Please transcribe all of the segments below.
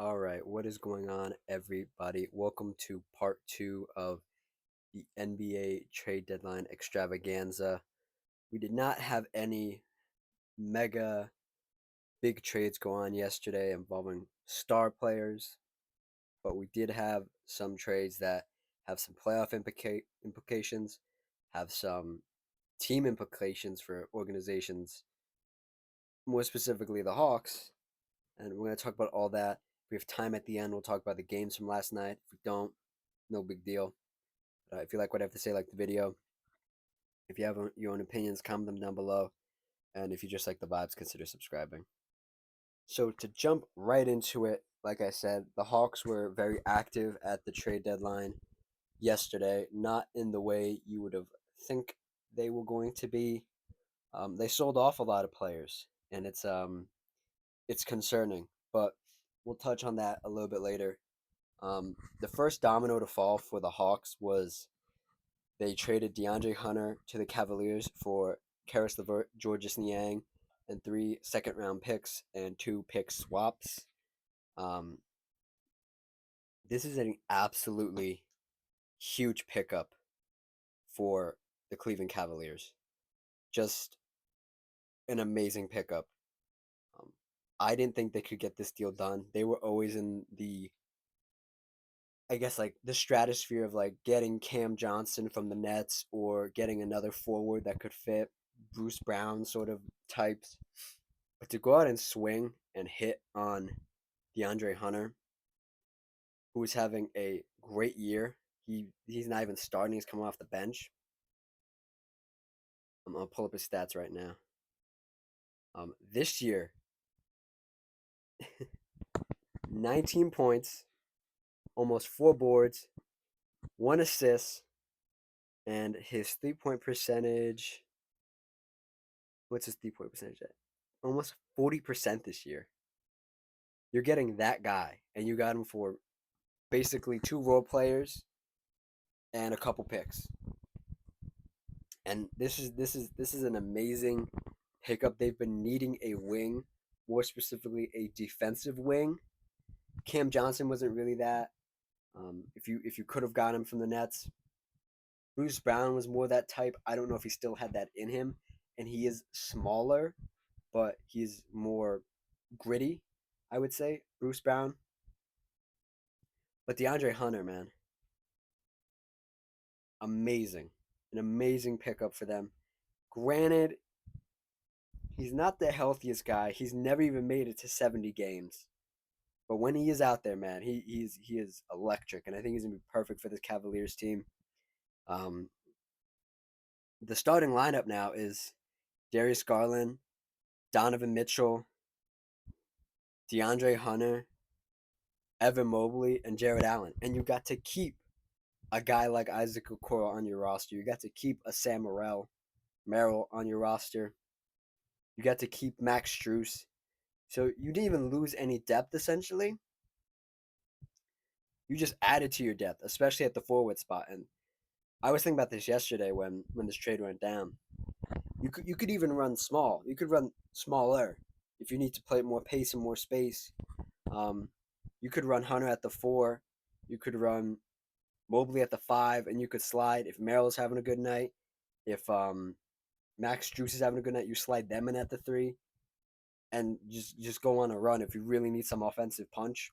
All right, what is going on, everybody? Welcome to part two of the NBA trade deadline extravaganza. We did not have any mega big trades go on yesterday involving star players, but we did have some trades that have some playoff implications, have some team implications for organizations, more specifically the Hawks, and we're going to talk about all that. If we have time at the end, we'll talk about the games from last night. If we don't, no big deal. If you like what I have to say, like the video. If you have your own opinions, comment them down below. And if you just like the vibes, consider subscribing. So to jump right into it, like I said, the Hawks were very active at the trade deadline yesterday, not in the way you would have think they were going to be. They sold off a lot of players, and it's concerning. But we'll touch on that a little bit later. The first domino to fall for the Hawks was they traded DeAndre Hunter to the Cavaliers for Karis LeVert, Georges Niang, and 3 second-round picks and 2 pick swaps. Um, this is an absolutely huge pickup for the Cleveland Cavaliers. Just an amazing pickup. Um, I didn't think they could get this deal done. They were always in I guess like the stratosphere of like getting Cam Johnson from the Nets or getting another forward that could fit Bruce Brown sort of types. But to go out and swing and hit on DeAndre Hunter, who is having a great year. He's not even starting, he's coming off the bench. I'm gonna pull up his stats right now. This year, 19 points, almost 4 boards, 1 assist, and his 3 point percentage. What's his 3 point percentage at? Almost 40% this year. You're getting that guy, and you got him for basically 2 role players and a couple picks. And this is an amazing pickup. They've been needing a wing, more specifically a defensive wing. Cam Johnson wasn't really that. If you could have gotten him from the Nets, Bruce Brown was more that type. I don't know if he still had that in him, and he is smaller, but he's more gritty, I would say, Bruce Brown. But DeAndre Hunter, man, amazing. An amazing pickup for them. Granted, he's not the healthiest guy. He's never even made it to 70 games. But when he is out there, man, he is electric, and I think he's gonna be perfect for this Cavaliers team. Um, the starting lineup now is Darius Garland, Donovan Mitchell, DeAndre Hunter, Evan Mobley, and Jared Allen. And you got to keep a guy like Isaac Okoro on your roster. You got to keep a Sam Merrill on your roster. You got to keep Max Strus. So you didn't even lose any depth essentially. You just added to your depth, especially at the forward spot. And I was thinking about this yesterday when this trade went down. You could even run small. You could run smaller if you need to play more pace and more space. Um, you could run Hunter at the 4. You could run Mobley at the 5, and you could slide if Merrill's having a good night. If Max Strus is having a good night, you slide them in at the 3, and just go on a run if you really need some offensive punch.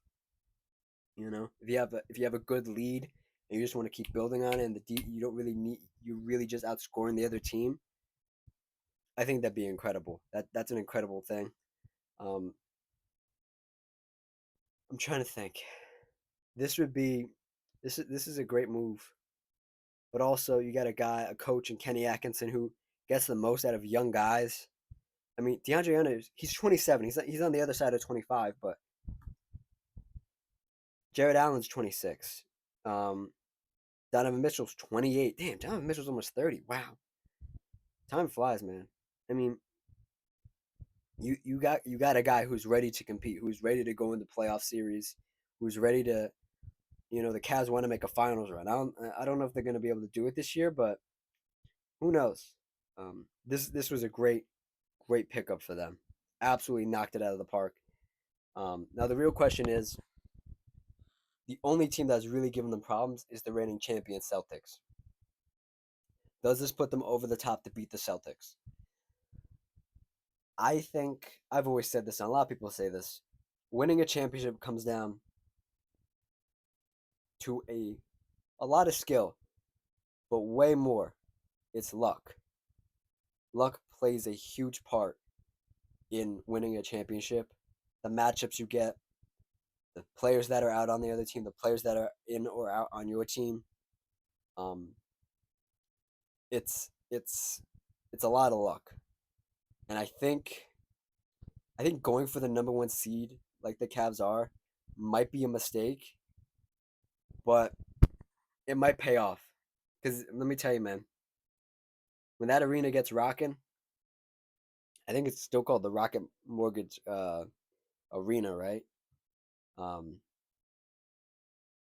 You know, if you have a good lead and you just want to keep building on it, and you don't really need you really just outscoring the other team. I think that'd be incredible. That's an incredible thing. Um, I'm trying to think. This would be this is a great move, but also you got a coach in Kenny Atkinson who gets the most out of young guys. I mean, DeAndre Hunter, he's 27. He's on the other side of 25, but Jared Allen's 26. Um, Donovan Mitchell's 28. Damn, Donovan Mitchell's almost 30. Wow, time flies, man. I mean, you got a guy who's ready to compete, who's ready to go into playoff series, who's ready to. The Cavs want to make a finals run. I don't know if they're going to be able to do it this year, but who knows? This was a great pickup for them. Absolutely knocked it out of the park. Now the real question is, The only team that's really given them problems is the reigning champion Celtics. Does this put them over the top to beat the Celtics? I think I've always said this, and a lot of people say this. Winning a championship comes down to a lot of skill, but way more. It's luck. Luck plays a huge part in winning a championship. The matchups you get, the players that are out on the other team, the players that are in or out on your team. Um, it's it's a lot of luck, and I think going for the number one seed like the Cavs are might be a mistake, but it might pay off. Because let me tell you, man, when that arena gets rocking, I think it's still called the Rocket Mortgage Arena, right? Um,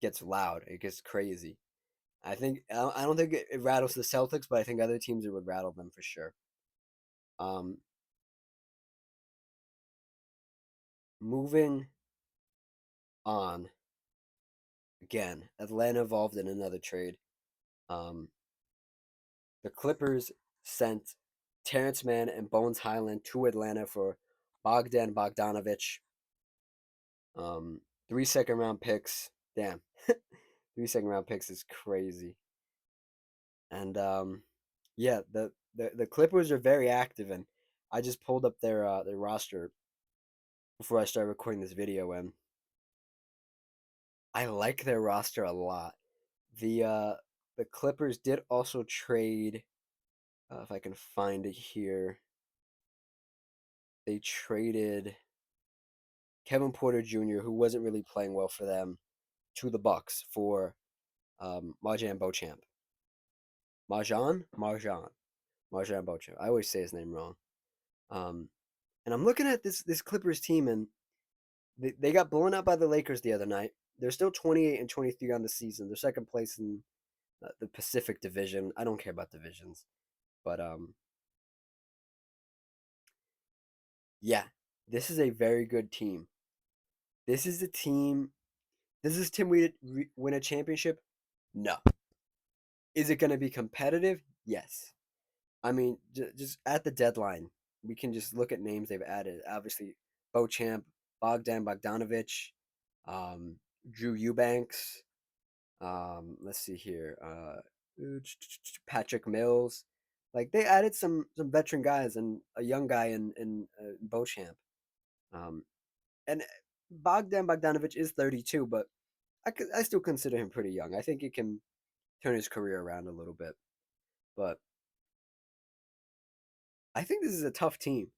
gets loud, it gets crazy. I don't think it rattles the Celtics, but I think other teams it would rattle them for sure. Um, moving on again, Atlanta involved in another trade. Um, the Clippers sent Terrence Mann and Bones Highland to Atlanta for Bogdan Bogdanovich. Um, 3 second round picks. Damn, 3 second round picks is crazy. And yeah, the Clippers are very active, and I just pulled up their roster before I started recording this video, and I like their roster a lot. The uh, the Clippers did also trade. If I can find it here, they traded Kevin Porter Jr., who wasn't really playing well for them, to the Bucks for Marjan Beauchamp. Marjan Beauchamp. I always say his name wrong. Um, and I'm looking at this Clippers team, and they got blown out by the Lakers the other night. They're still 28 and 23 on the season. They're second place in the Pacific Division. I don't care about divisions, but yeah, this is a very good team. This is a team. Does this team win a championship? No. Is it going to be competitive? Yes. I mean, just at the deadline, we can just look at names they've added. Obviously, Beauchamp, Bogdan Bogdanovich, um, Drew Eubanks. Let's see here. Patrick Mills. Like they added some veteran guys and a young guy in Beauchamp. Um, and Bogdan Bogdanovich is 32, but I still consider him pretty young. I think he can turn his career around a little bit. But I think this is a tough team.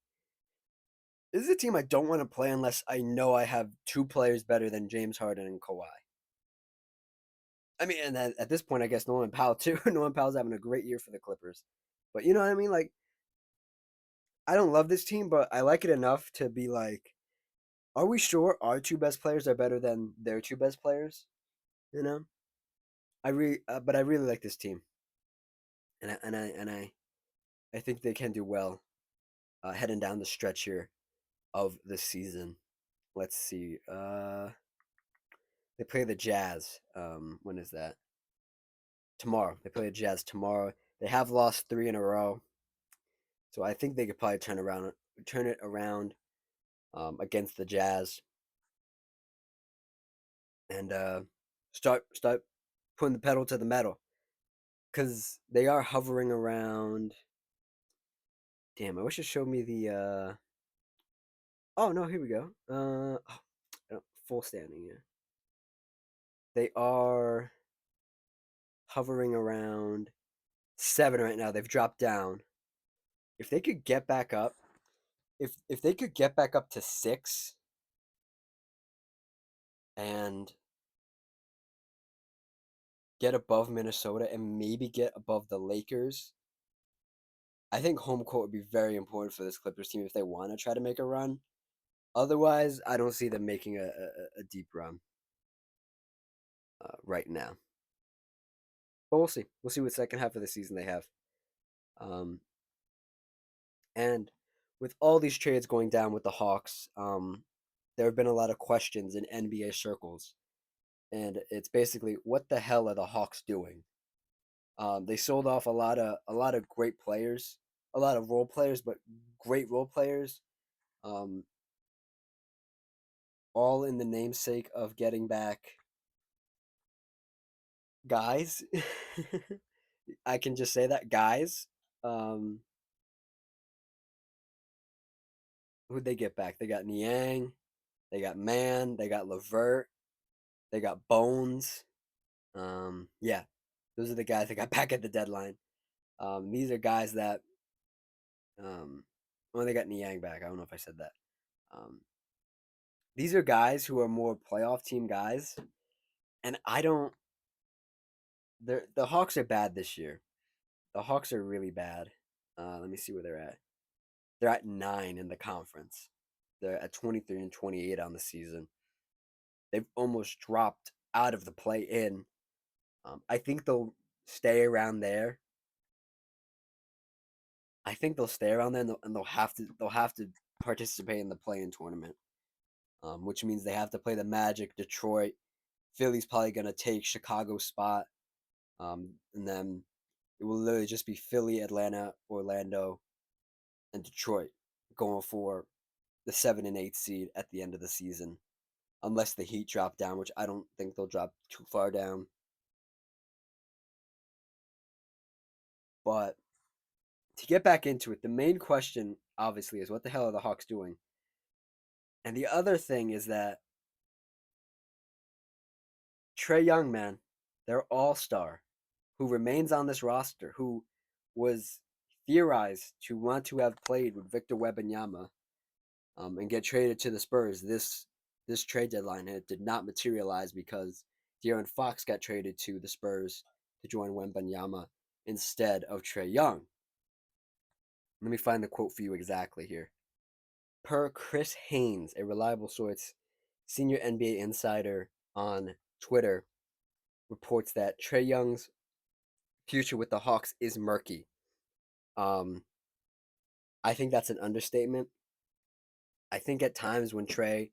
This is a team I don't want to play unless I know I have two players better than James Harden and Kawhi. I mean, and at this point, I guess Norman Powell too. Norman Powell's having a great year for the Clippers, but you know what I mean. Like, I don't love this team, but I like it enough to be like, are we sure our two best players are better than their two best players? You know, but I really like this team, and I think they can do well heading down the stretch here of the season. Let's see. They play the Jazz. When is that? Tomorrow. They play the Jazz tomorrow. They have lost three in a row, so I think they could probably turn it around against the Jazz, and start putting the pedal to the metal because they are hovering around. Damn, I wish it showed me the. Oh no, here we go. Full standing. Yeah, they are hovering around 7 right now. They've dropped down. If they could get back up, if they could get back up to 6 and get above Minnesota and maybe get above the Lakers, I think home court would be very important for this Clippers team if they want to try to make a run. Otherwise, I don't see them making a deep run right now. But we'll see. We'll see what second half of the season they have. Um, and with all these trades going down with the Hawks, there have been a lot of questions in NBA circles and it's basically what the hell are the Hawks doing? They sold off a lot of great players, a lot of role players, but great role players, um, all in the namesake of getting back guys. I can just say that guys. Um, who'd they get back? They got Niang, they got Man, they got Levert, they got Bones. Yeah, those are the guys that got back at the deadline. These are guys that um, well, they got Niang back. I don't know if I said that. Um, these are guys who are more playoff team guys, and I don't. The Hawks are bad this year. The Hawks are really bad. Let me see where they're at. They're at 9 in the conference. They're at 23 and 28 on the season. They've almost dropped out of the play in. I think they'll stay around there. I think they'll stay around there, and they'll have to participate in the play in tournament, which means they have to play the Magic, Detroit. Philly's probably gonna take Chicago's spot, and then it will literally just be Philly, Atlanta, Orlando, and Detroit going for the 7 and 8 seed at the end of the season, unless the Heat drop down, which I don't think they'll drop too far down. But to get back into it, the main question obviously is what the hell are the Hawks doing? And the other thing is that Trae Young, man, their all star, who remains on this roster, who was theorized to want to have played with Victor Wembanyama, and get traded to the Spurs. This trade deadline it did not materialize because De'Aaron Fox got traded to the Spurs to join Wembanyama instead of Trae Young. Let me find the quote for you exactly here. Per Chris Haynes, a reliable source, senior NBA insider on Twitter, reports that Trae Young's future with the Hawks is murky. Um, I think that's an understatement. I think at times when Trae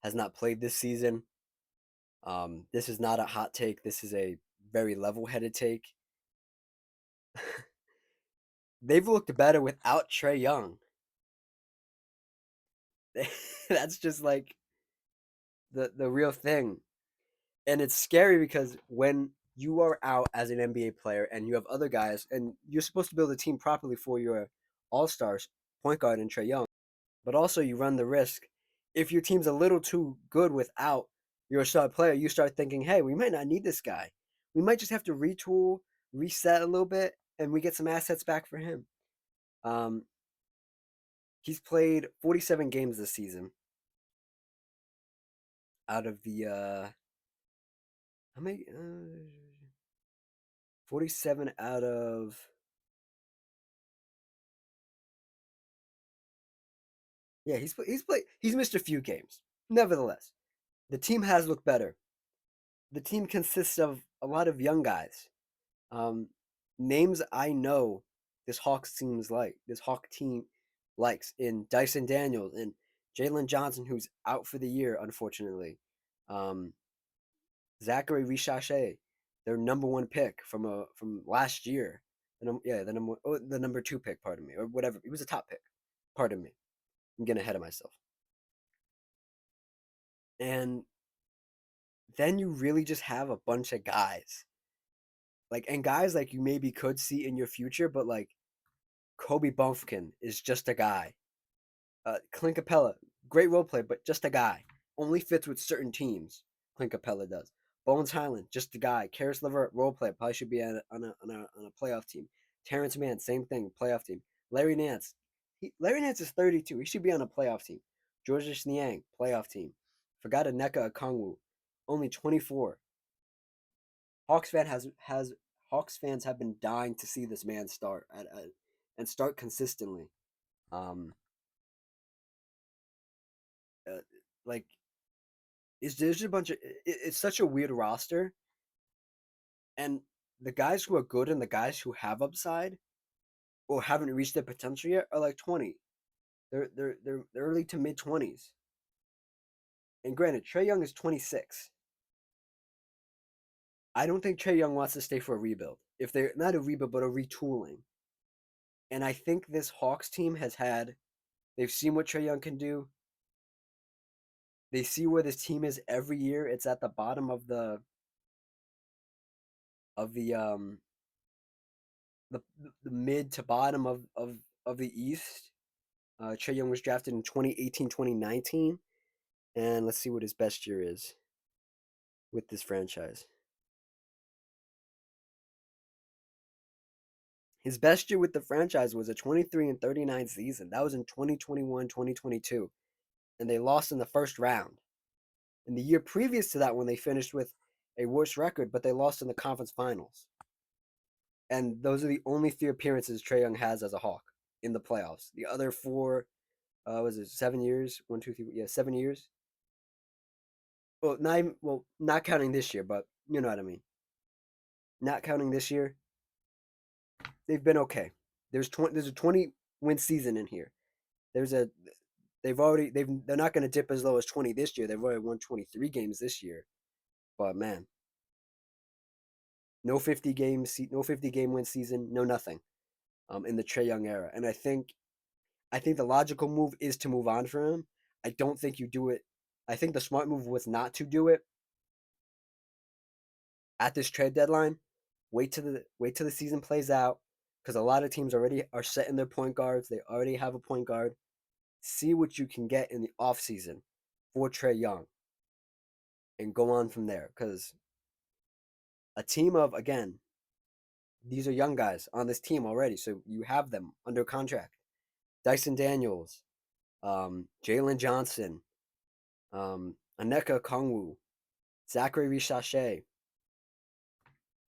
has not played this season, this is not a hot take. This is a very level-headed take. They've looked better without Trae Young. That's just like the real thing. And it's scary because when you are out as an NBA player and you have other guys and you're supposed to build a team properly for your all-stars, point guard and Trae Young, but also you run the risk if your team's a little too good without your star player, you start thinking, hey, we might not need this guy. We might just have to retool, reset a little bit, and we get some assets back for him. Um, he's played 47 games this season out of the how many 47 out of yeah, he's missed a few games. Nevertheless, the team has looked better. The team consists of a lot of young guys. Um, names I know this Hawk team likes in Dyson Daniels and Jalen Johnson, who's out for the year, unfortunately. Um, Zachary Richache, their number one pick from last year. The number two pick, pardon me, or whatever. He was a top pick. Pardon me. I'm getting ahead of myself. And then you really just have a bunch of guys. And guys like you maybe could see in your future, but like Kobe Bumpkin is just a guy. Clint Capella, great role play, but just a guy. Only fits with certain teams. Clint Capella does. Bones Highland, just a guy. Karis LeVert, role play, probably should be on a playoff team. Terrence Mann, same thing, playoff team. Larry Nance, Larry Nance is 32. He should be on a playoff team. Georges Niang, playoff team. Forgot Aneka Okongwu, only 24. Hawks fan has Hawks fans have been dying to see this man start and start consistently. Um, uh, like is there's a bunch of it's such a weird roster, and the guys who are good and the guys who have upside or haven't reached their potential yet are like 20. They're early to mid 20s. And granted, Trae Young is 26. I don't think Trae Young wants to stay for a rebuild. If they're not a rebuild, but a retooling. And I think this Hawks team has had. They've seen what Trae Young can do. They see where this team is every year. It's at the bottom of the the mid to bottom of the East. Trae Young was drafted in 2018, 2019. And let's see what his best year is with this franchise. His best year with the franchise was a 23-39 season. That was in 2021, 2022. And they lost in the first round. In the year previous to that, when they finished with a worse record, but they lost in the conference finals. And those are the only three appearances Trae Young has as a Hawk in the playoffs. The other four, was it 7 years? 1, 2, 3, yeah, 7 years. Well, not counting this year, but you know what I mean. Not counting this year, they've been okay. There's a 20 win season in here. There's a they're not going to dip as low as 20 this year. They've already won 23 games this year. But man, no 50 game win season, no nothing. In the Trae Young era, and I think the logical move is to move on from him. I don't think you do it. I think the smart move was not to do it at this trade deadline. Wait till the season plays out, because a lot of teams already are setting their point guards. They already have a point guard. See what you can get in the offseason for Trae Young and go on from there. Because a team of, again, these are young guys on this team already, so you have them under contract. Dyson Daniels, Jalen Johnson, Aneka Kongwu, Zachary Richachet.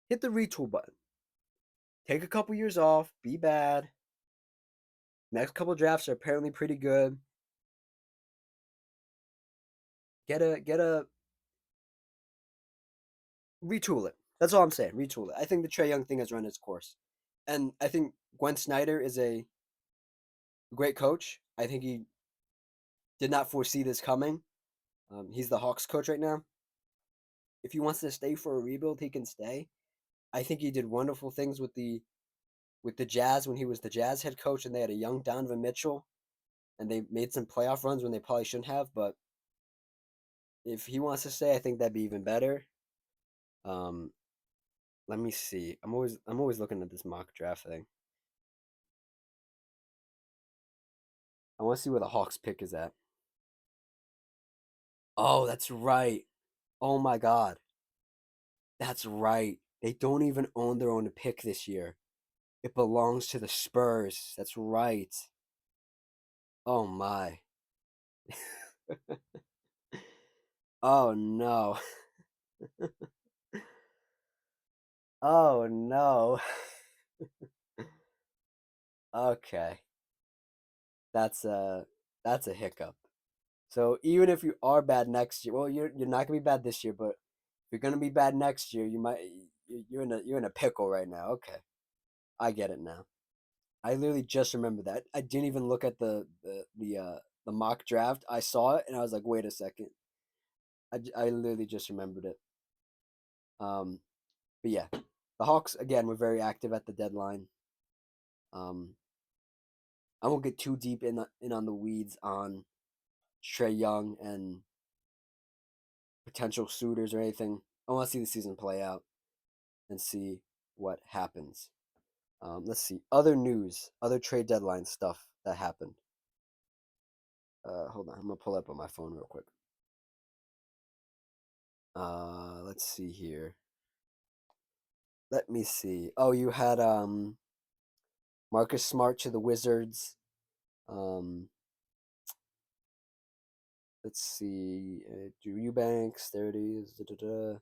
Hit the retool button. Take a couple years off. Be bad. Next couple drafts are apparently pretty good. Get a retool it. That's all I'm saying. Retool it. I think the Trae Young thing has run its course, and I think Gwen Snyder is a great coach. I think he did not foresee this coming. He's the Hawks coach right now. If he wants to stay for a rebuild, he can stay. I think he did wonderful things with the Jazz when he was the Jazz head coach, and they had a young Donovan Mitchell, and they made some playoff runs when they probably shouldn't have. But if he wants to stay, I think that'd be even better. Um, Let me see. I'm always looking at this mock draft thing. I want to see where the Hawks pick is at. Oh, that's right. Oh my God, that's right. They don't even own their own pick this year. It belongs to the Spurs. That's right. Oh my. Oh no. Oh no. Okay. That's a that's a hiccup. So even if you are bad next year, well, you're not gonna be bad this year, but if you're gonna be bad next year, you're in a pickle right now. Okay, I get it now. I literally just remember that. I didn't even look at the mock draft. I saw it and I was like, wait a second. I literally just remembered it. Um, but yeah, the Hawks again were very active at the deadline. Um, I won't get too deep in on the weeds on Trae Young and potential suitors or anything. I want to see the season play out and see what happens. Let's see other news, other trade deadline stuff that happened. Hold on, I'm gonna pull up on my phone real quick. Let's see here. Let me see. Oh, you had Marcus Smart to the Wizards. Um, let's see. Drew Eubanks, there it is. Da, da, da.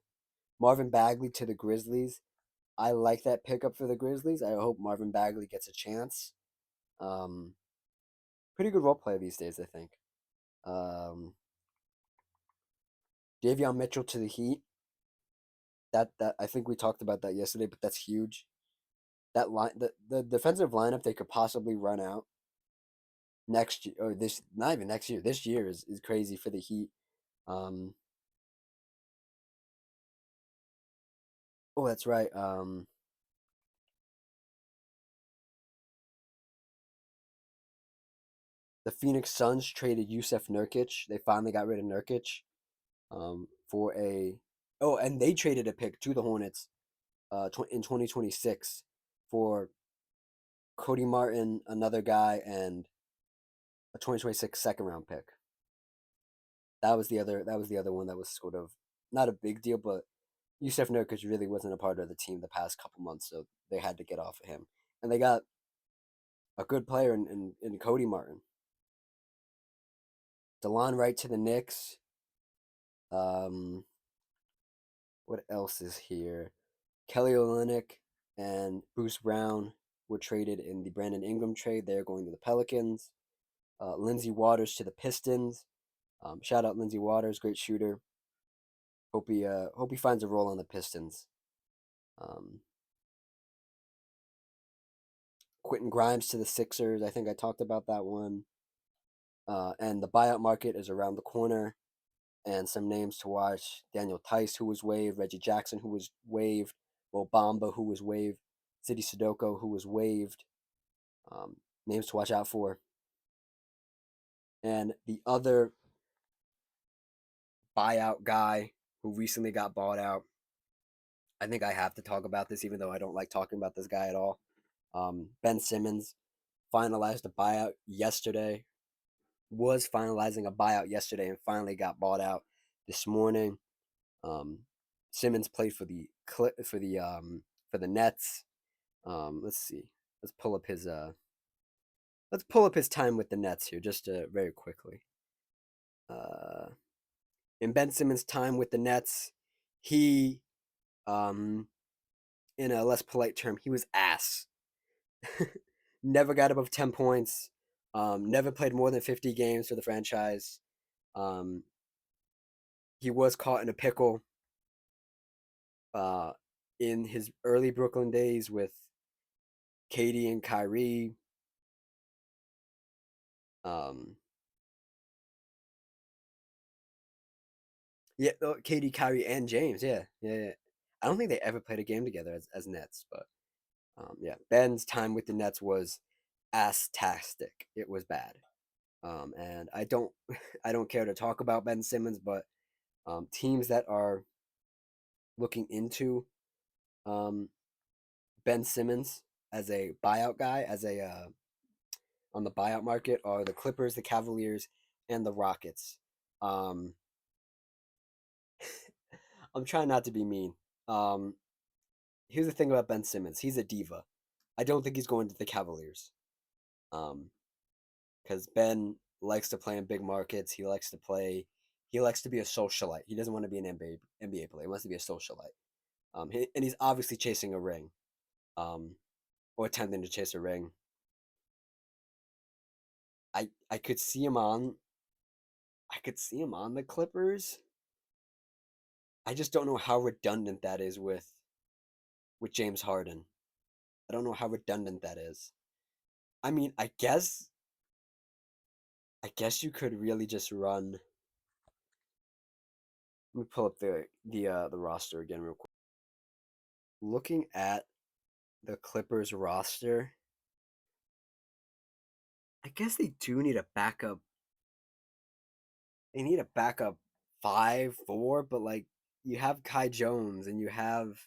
Marvin Bagley to the Grizzlies. I like that pickup for the Grizzlies. I hope Marvin Bagley gets a chance. Um, Pretty good role player these days, I think. Um, Davion Mitchell to the Heat. That I think we talked about that yesterday, but that's huge. That line, the defensive lineup they could possibly run out next year, or this, not even next year. This year is crazy for the Heat. Um, Oh, that's right. The Phoenix Suns traded Yusef Nurkic. They finally got rid of Nurkic. For a oh, and they traded a pick to the Hornets, in 2026 for Cody Martin, another guy, and a 2026 second round pick. That was the other one that was sort of not a big deal, but Yusef Nurkic really wasn't a part of the team the past couple months, so they had to get off of him, and they got a good player in Cody Martin. DeLon Wright to the Knicks. Um, what else is here? Kelly Olynyk and Bruce Brown were traded in the Brandon Ingram trade. They're going to the Pelicans. Lindsey Waters to the Pistons. Shout out Lindsey Waters, great shooter. Hope he finds a role on the Pistons. Um, Quentin Grimes to the Sixers. I think I talked about that one. And the buyout market is around the corner. And some names to watch: Daniel Tice, who was waived; Reggie Jackson, who was waived; Will Bamba, who was waived; City Sudoku, who was waived. Um, Names to watch out for. And the other buyout guy who recently got bought out, I think I have to talk about this, even though I don't like talking about this guy at all. Ben Simmons finalized a buyout yesterday, was finalizing a buyout yesterday, and finally got bought out this morning. Um, Simmons played for the for the Nets. Let's see. Let's pull up his let's pull up his time with the Nets here, just very quickly. Uh, in Ben Simmons' time with the Nets, he, um, in a less polite term, he was ass. Never got above 10 points. Never played more than 50 games for the franchise. Um, he was caught in a pickle uh, in his early Brooklyn days with Katie and Kyrie. Um, yeah, Katie, Kyrie, and James. Yeah, yeah, yeah. I don't think they ever played a game together as Nets, but yeah, Ben's time with the Nets was ass-tastic. It was bad. And I don't, I don't care to talk about Ben Simmons, but teams that are looking into um, Ben Simmons as a buyout guy, as a on the buyout market, are the Clippers, the Cavaliers, and the Rockets. Um, I'm trying not to be mean. Um, Here's the thing about Ben Simmons: he's a diva. I don't think he's going to the Cavaliers. Um, because Ben likes to play in big markets. He likes to play. He likes to be a socialite. He doesn't want to be an NBA player. He wants to be a socialite. And he's obviously chasing a ring, um, or attempting to chase a ring. I could see him on. I could see him on the Clippers. I just don't know how redundant that is with James Harden. I don't know how redundant that is. I mean, I guess you could really just run. Let me pull up the roster again real quick. Looking at the Clippers roster, I guess they do need a backup. They need a backup 5-4, but like you have Kai Jones and you have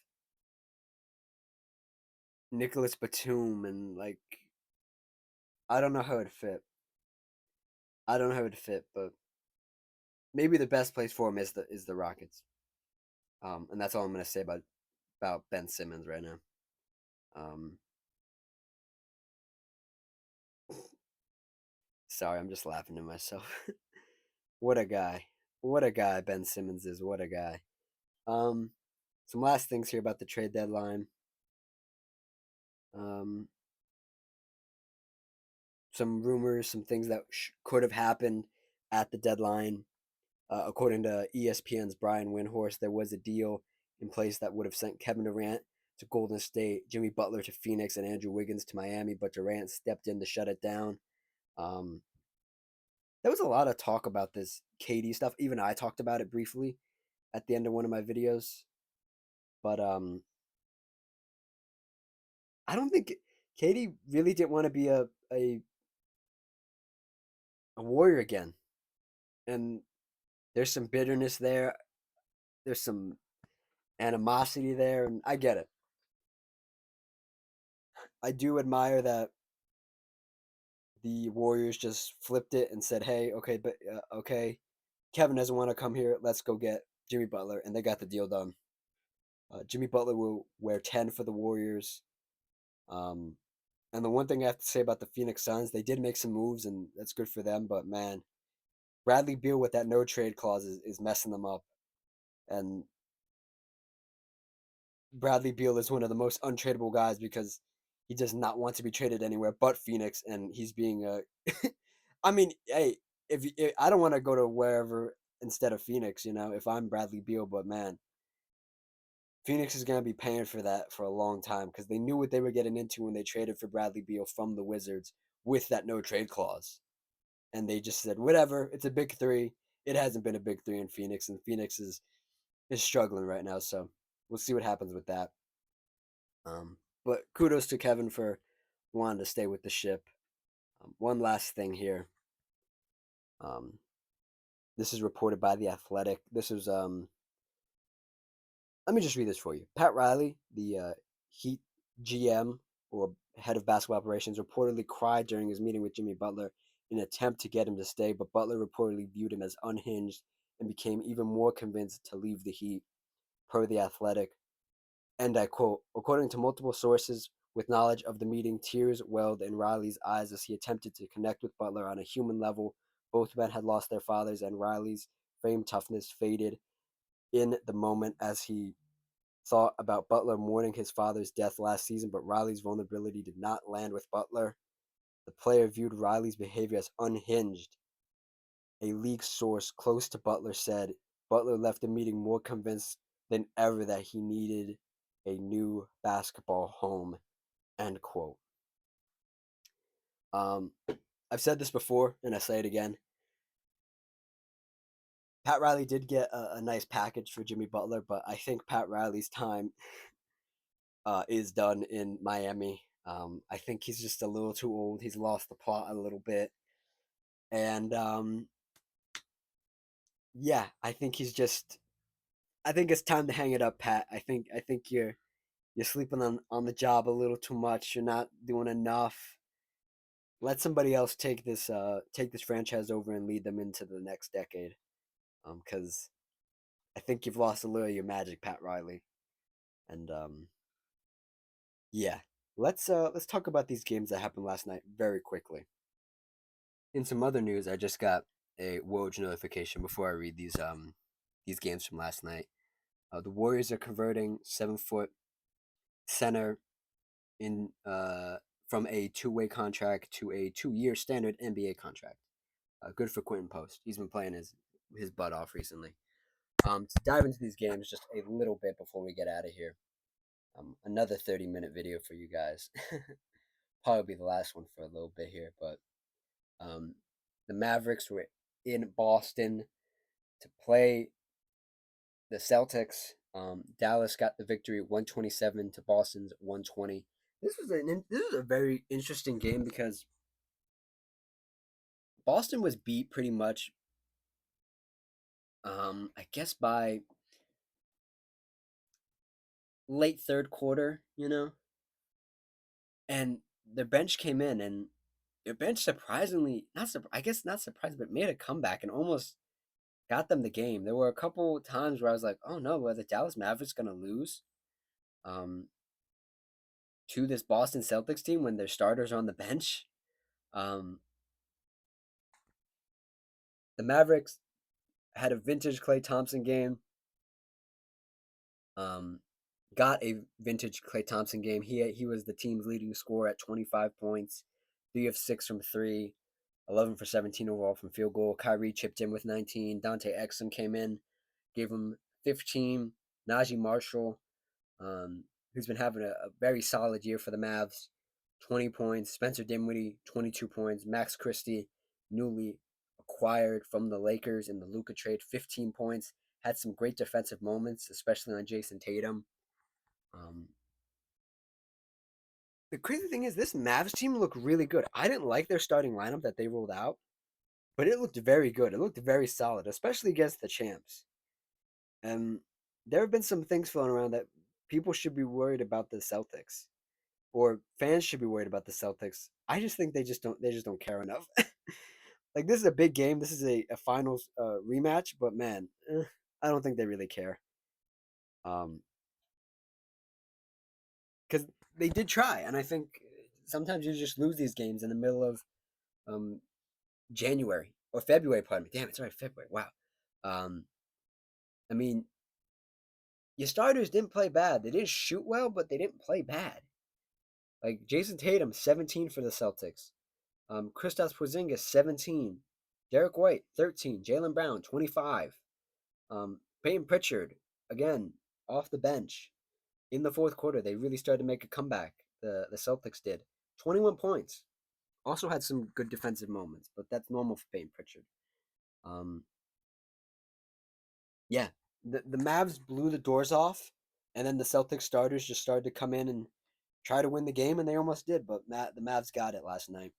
Nicholas Batum, and like I don't know how it'd fit. I don't know how it'd fit, but maybe the best place for him is the Rockets. And that's all I'm gonna say about Ben Simmons right now. Um, Sorry, I'm just laughing to myself. What a guy! What a guy Ben Simmons is! What a guy! Um, some last things here about the trade deadline. Um, some rumors, some things that could have happened at the deadline. According to ESPN's Brian Windhorst, there was a deal in place that would have sent Kevin Durant to Golden State, Jimmy Butler to Phoenix, and Andrew Wiggins to Miami, but Durant stepped in to shut it down. Um, there was a lot of talk about this KD stuff. Even I talked about it briefly at the end of one of my videos. But I don't think Katie really didn't want to be a warrior again. And there's some bitterness there. There's some animosity there, and I get it. I do admire that the Warriors just flipped it and said, "Hey, okay, but okay, Kevin doesn't want to come here. Let's go get Jimmy Butler," and they got the deal done. Jimmy Butler will wear 10 for the Warriors. Um, and the one thing I have to say about the Phoenix Suns, they did make some moves, and that's good for them. But man, Bradley Beal with that no trade clause is messing them up. And Bradley Beal is one of the most untradeable guys because he does not want to be traded anywhere but Phoenix, and he's being a. I mean, hey, if I don't want to go to wherever instead of Phoenix, if I'm Bradley Beal, but man, Phoenix is going to be paying for that for a long time because they knew what they were getting into when they traded for Bradley Beal from the Wizards with that no trade clause. And they just said, whatever, it's a big three. It hasn't been a big three in Phoenix, and Phoenix is struggling right now. So we'll see what happens with that. But kudos to Kevin for wanting to stay with the ship. One last thing here. Um, this is reported by The Athletic. This is let me just read this for you. Pat Riley, the Heat GM or head of basketball operations, reportedly cried during his meeting with Jimmy Butler in an attempt to get him to stay, but Butler reportedly viewed him as unhinged and became even more convinced to leave the Heat, per The Athletic. And I quote, according to multiple sources with knowledge of the meeting, tears welled in Riley's eyes as he attempted to connect with Butler on a human level. Both men had lost their fathers, and Riley's famed toughness faded in the moment as he thought about Butler mourning his father's death last season, but Riley's vulnerability did not land with Butler. The player viewed Riley's behavior as unhinged. A league source close to Butler said Butler left the meeting more convinced than ever that he needed a new basketball home. End quote. Um, I've said this before, and I say it again. Pat Riley did get a nice package for Jimmy Butler, but I think Pat Riley's time is done in Miami. I think he's just a little too old. He's lost the plot a little bit, and yeah, I think he's just. I think it's time to hang it up, Pat. I think you're sleeping on the job a little too much. You're not doing enough. Let somebody else take this franchise over and lead them into the next decade. Because I think you've lost a little of your magic, Pat Riley. And yeah, let's talk about these games that happened last night very quickly. In some other news, I just got a Woj notification before I read these games from last night. The Warriors are converting 7 foot center in from a two-way contract to a 2 year standard NBA contract. Good for Quentin Post. He's been playing his butt off recently. To dive into these games just a little bit before we get out of here. Another 30-minute video for you guys. Probably be the last one for a little bit here, but um, the Mavericks were in Boston to play the Celtics. Dallas got the victory, 127 to Boston's 120. This was a very interesting game because Boston was beat pretty much, I guess by late third quarter, and their bench came in, and their bench surprisingly I guess not surprised, but made a comeback and almost got them the game. There were a couple times where I was like, oh no, are the Dallas Mavericks gonna lose? Um, to this Boston Celtics team when their starters are on the bench. Um, the Mavericks had a vintage Klay Thompson game. Um, got a vintage Klay Thompson game. He was the team's leading scorer at 25 points, 3 of 6 from three, 11 for 17 overall from field goal. Kyrie chipped in with 19. Dante Exum came in, gave him 15. Najee Marshall, who's been having a very solid year for the Mavs, 20 points. Spencer Dinwiddie, 22 points. Max Christie, newly acquired from the Lakers in the Luka trade, 15 points. Had some great defensive moments, especially on Jason Tatum. Um, the crazy thing is this Mavs team looked really good. I didn't like their starting lineup that they rolled out, but it looked very good. It looked very solid, especially against the champs. And there have been some things flown around that people should be worried about the Celtics, or fans should be worried about the Celtics. I just think they just don't care enough. Like this is a big game. This is a finals rematch, but man, I don't think they really care. Um, because they did try, and I think sometimes you just lose these games in the middle of um January or February. Pardon me. Damn, it's right, February. Wow. Um, I mean, your starters didn't play bad. They didn't shoot well, but they didn't play bad. Like Jason Tatum, 17 for the Celtics. Kristaps Porzingis, 17. Derek White, 13. Jaylen Brown, 25. Peyton Pritchard, again, off the bench. In the fourth quarter, they really started to make a comeback. The Celtics did. 21 points. Also had some good defensive moments, but that's normal for Peyton Pritchard. Um, yeah, the Mavs blew the doors off, and then the Celtics starters just started to come in and try to win the game, and they almost did. But the Mavs got it last night.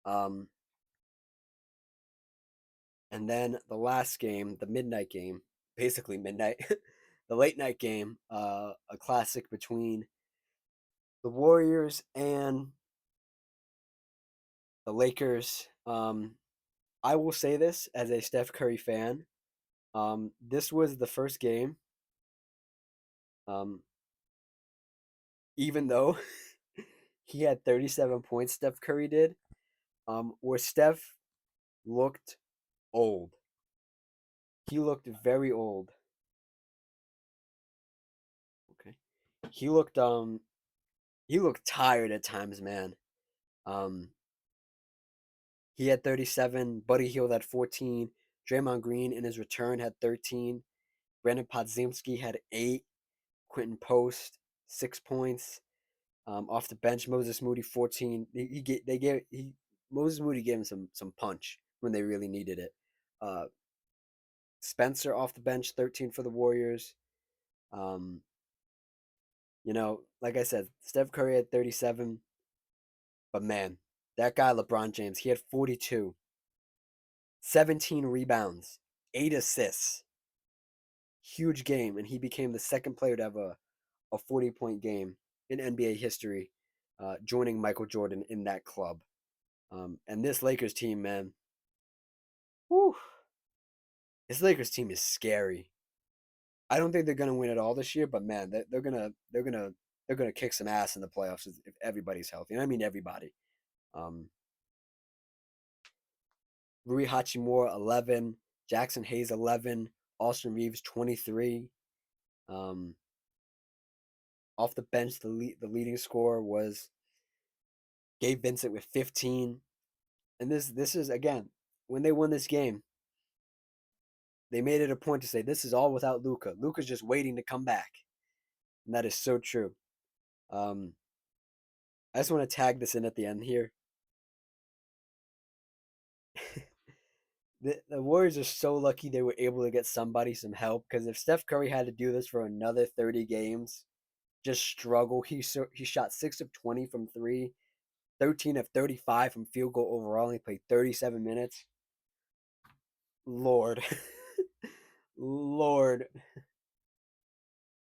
Um, and then the last game, the midnight game, basically midnight, the late night game, a classic between the Warriors and the Lakers. I will say this as a Steph Curry fan. This was the first game, um, even though he had 37 points, Steph Curry did, where Steph looked old. He looked very old. Okay. He looked tired at times, man. Um, he had 37, Buddy Hield had 14, Draymond Green in his return had 13, Brandon Podziemski had 8, Quentin Post 6 points. Off the bench, Moses Moody 14. Moses Moody gave him some punch when they really needed it. Uh, Spencer off the bench 13 for the Warriors. Um, like I said, Steph Curry had 37, but man, that guy LeBron James, he had 42, 17 rebounds, 8 assists. Huge game, and he became the second player to have a 40-point game in NBA history, joining Michael Jordan in that club. And this Lakers team, man, whew, this Lakers team is scary. I don't think they're gonna win it all this year, but man, they're gonna kick some ass in the playoffs if everybody's healthy. And I mean everybody. Um, Rui Hachimura 11, Jackson Hayes 11, Austin Reeves 23. Um, Off the bench, the leading scorer was Gabe Vincent with 15. And this is again when they won this game, they made it a point to say this is all without Luka. Luka's just waiting to come back, and that is so true. Um, I just want to tag this in at the end here. The Warriors are so lucky they were able to get somebody some help because if Steph Curry had to do this for another 30 games, just struggle. He shot 6 of 20 from 3, 13 of 35 from field goal overall. He played 37 minutes. Lord, Lord,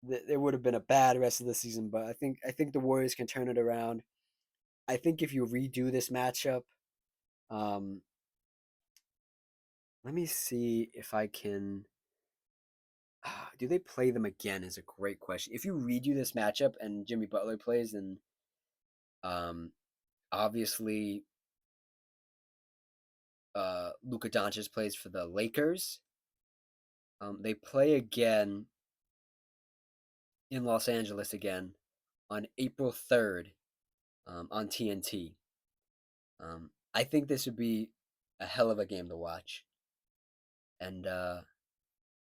it would have been a bad rest of the season. But I think the Warriors can turn it around. I think if you redo this matchup, um, let me see if I can. Do they play them again? Is a great question. If you redo this matchup and Jimmy Butler plays, then um, obviously Luka Doncic plays for the Lakers. They play again in Los Angeles again on April 3rd on TNT. I think this would be a hell of a game to watch. And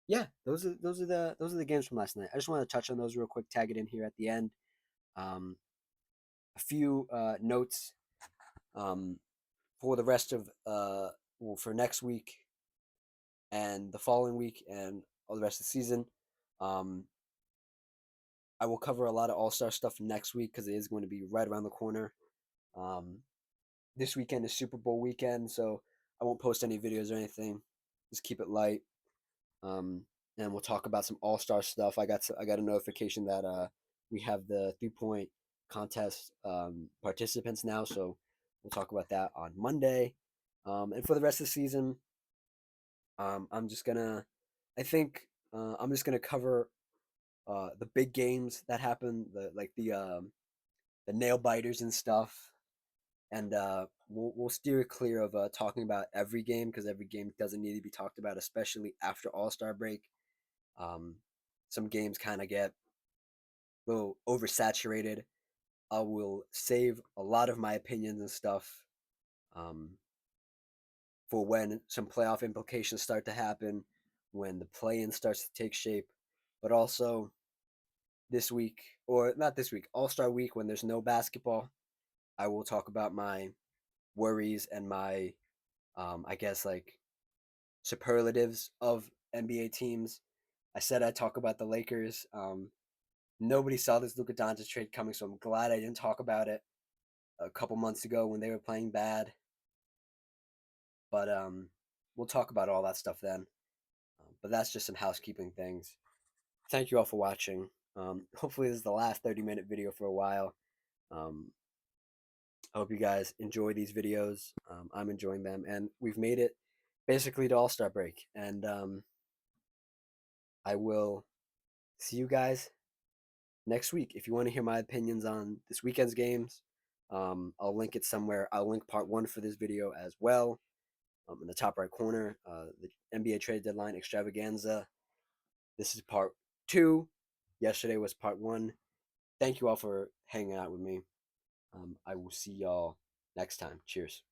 yeah, those are the games from last night. I just want to touch on those real quick, tag it in here at the end. Um, a few notes um, for the rest of well, for next week and the following week and all the rest of the season. Um, I will cover a lot of All-Star stuff next week because it is going to be right around the corner. Um, this weekend is Super Bowl weekend, so I won't post any videos or anything. Just keep it light. Um, and we'll talk about some All-Star stuff. I got a notification that we have the 3-point contest participants now, so we'll talk about that on Monday. And for the rest of the season, I'm just gonna, I think I'm just gonna cover the big games that happen, the nail biters and stuff, and we'll steer clear of talking about every game because every game doesn't need to be talked about, especially after All Star break. Um, some games kind of get a little oversaturated. I will save a lot of my opinions and stuff um, for when some playoff implications start to happen, when the play-in starts to take shape, but also this week, or not this week, All Star week when there's no basketball. I will talk about my worries and my, I guess, like superlatives of NBA teams. I said I'd talk about the Lakers. Nobody saw this Luka Doncic trade coming, so I'm glad I didn't talk about it a couple months ago when they were playing bad. But we'll talk about all that stuff then. But that's just some housekeeping things. Thank you all for watching. Hopefully, this is the last 30-minute video for a while. Um, I hope you guys enjoy these videos. I'm enjoying them, and we've made it basically to All Star break. And I will see you guys next week. If you want to hear my opinions on this weekend's games, I'll link it somewhere. I'll link part one for this video as well. In the top right corner, the NBA trade deadline extravaganza. This is part two. Yesterday was part one. Thank you all for hanging out with me. I will see y'all next time. Cheers.